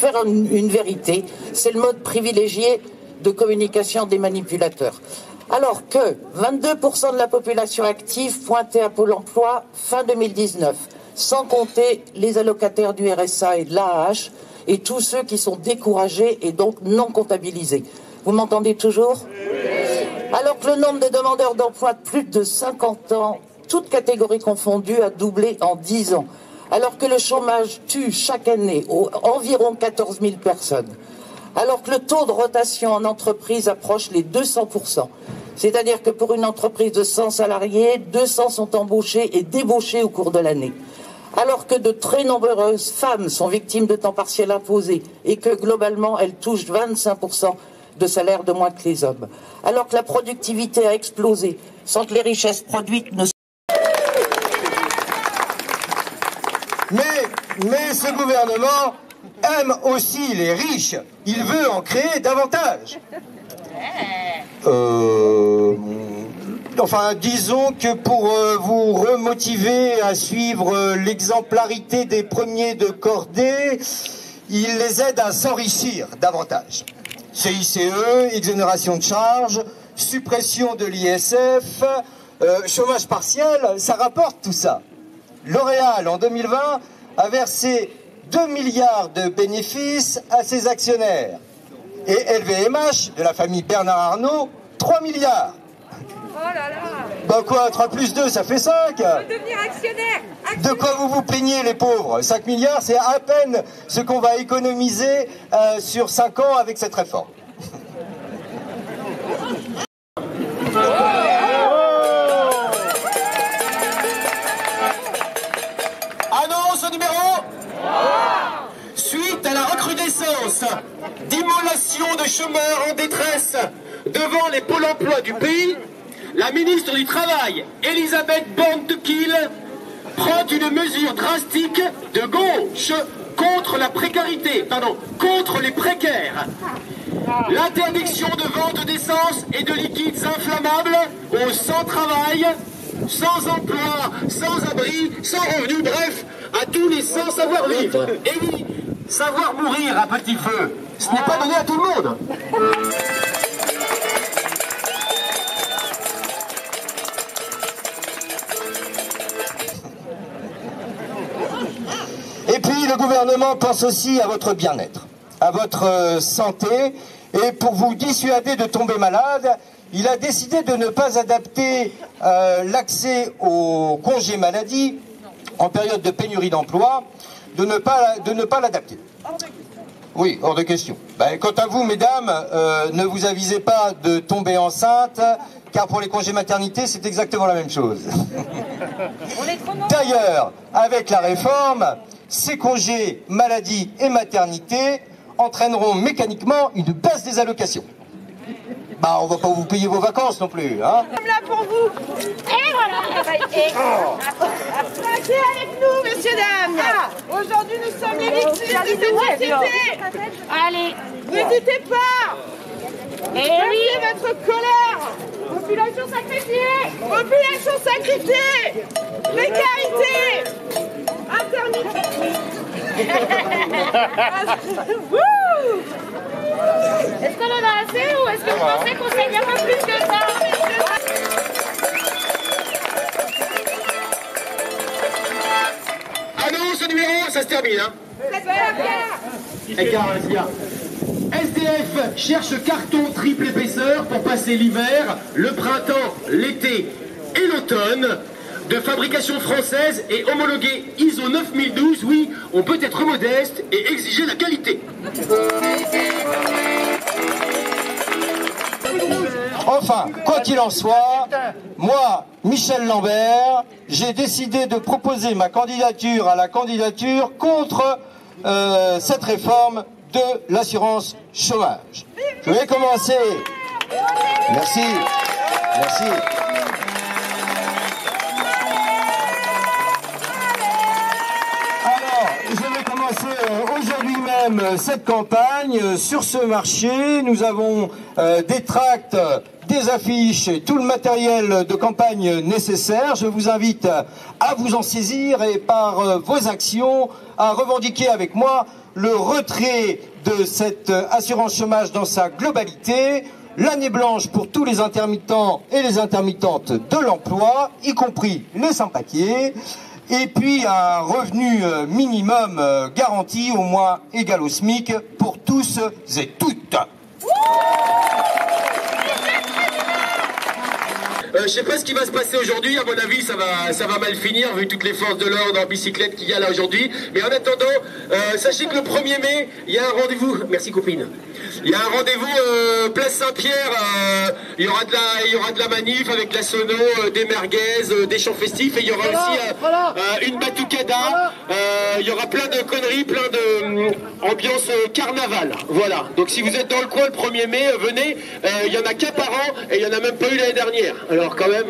faire une vérité, c'est le mode privilégié de communication des manipulateurs. Alors que 22% de la population active pointait à Pôle emploi fin 2019, sans compter les allocataires du RSA et de l'AAH, et tous ceux qui sont découragés et donc non comptabilisés. Vous m'entendez toujours? Alors que le nombre de demandeurs d'emploi de plus de 50 ans, toutes catégories confondues, a doublé en 10 ans. Alors que le chômage tue chaque année environ 14 000 personnes. Alors que le taux de rotation en entreprise approche les 200%. C'est-à-dire que pour une entreprise de 100 salariés, 200 sont embauchés et débauchés au cours de l'année. Alors que de très nombreuses femmes sont victimes de temps partiel imposé et que globalement elles touchent 25% de salaire de moins que les hommes. Alors que la productivité a explosé sans que les richesses produites ne... Mais ce gouvernement aime aussi les riches. Il veut en créer davantage. Enfin, disons que pour vous remotiver à suivre l'exemplarité des premiers de cordée, il les aide à s'enrichir davantage. CICE, exonération de charges, suppression de l'ISF, chômage partiel, ça rapporte tout ça. L'Oréal, en 2020, a versé 2 milliards de bénéfices à ses actionnaires. Et LVMH, de la famille Bernard Arnault, 3 milliards. Oh là là. Bah quoi, 3 plus 2, ça fait 5. On va devenir actionnaire. De quoi vous vous plaignez, les pauvres? 5 milliards, c'est à peine ce qu'on va économiser sur 5 ans avec cette réforme. Annonce numéro 3. Suite à la recrudescence d'immolation de chômeurs en détresse devant les pôles emploi du pays, la ministre du Travail, Elisabeth Borne-Keil, prend une mesure drastique de gauche contre la précarité, contre les précaires. L'interdiction de vente d'essence et de liquides inflammables aux sans-travail, sans emploi, sans abri, sans revenu, bref, à tous les sans savoir-vivre. Et oui, savoir mourir à petit feu, ce n'est pas donné à tout le monde. Et puis le gouvernement pense aussi à votre bien-être, à votre santé, et pour vous dissuader de tomber malade, il a décidé de ne pas adapter l'accès au congé maladie en période de pénurie d'emploi, de ne pas l'adapter. Oui, hors de question. Ben, quant à vous, mesdames, ne vous avisez pas de tomber enceinte, car pour les congés maternité, c'est exactement la même chose. D'ailleurs, avec la réforme, ces congés maladie et maternité entraîneront mécaniquement une baisse des allocations. Bah, on va pas vous payer vos vacances non plus, hein. Nous sommes là pour vous. Et voilà. Restez avec nous, messieurs, dames. Aujourd'hui, nous sommes les victimes de cette société. Allez. N'hésitez pas. Et oui, votre colère. population sacrifiée. Population sacrifiée. Précarité. Internité. Est-ce qu'on en a assez ou est-ce que vous pensez qu'on sait bien pas plus que ça? Annonce numéro, ça se termine, hein. SDF cherche carton triple épaisseur pour passer l'hiver, le printemps, l'été et l'automne. De fabrication française et homologué ISO 9012, oui, on peut être modeste et exiger la qualité. Enfin, quoi qu'il en soit, moi, Michel Lambert, j'ai décidé de proposer ma candidature à la candidature contre cette réforme de l'assurance chômage. Je vais commencer. Merci. Merci. Je vais commencer aujourd'hui même cette campagne. Sur ce marché, nous avons des tracts des affiches et tout le matériel de campagne nécessaire. Je vous invite à vous en saisir et par vos actions à revendiquer avec moi le retrait de cette assurance chômage dans sa globalité, l'année blanche pour tous les intermittents et les intermittentes de l'emploi, y compris les sans-papiers, et puis un revenu minimum garanti, au moins égal au SMIC, pour tous et toutes. Je sais pas ce qui va se passer aujourd'hui, à mon avis ça va mal finir vu toutes les forces de l'ordre en bicyclette qu'il y a là aujourd'hui. Mais en attendant, sachez que le 1er mai, il y a un rendez-vous. Merci copine. Il y a un rendez-vous place Saint-Pierre, il y aura de la manif avec de la sono, des merguez, des chants festifs et il y aura aussi une batucada, il y aura plein de conneries, plein de ambiance carnaval. Voilà, donc si vous êtes dans le coin le 1er mai, venez, il y en a qu'un par an et il y en a même pas eu l'année dernière. Alors quand même...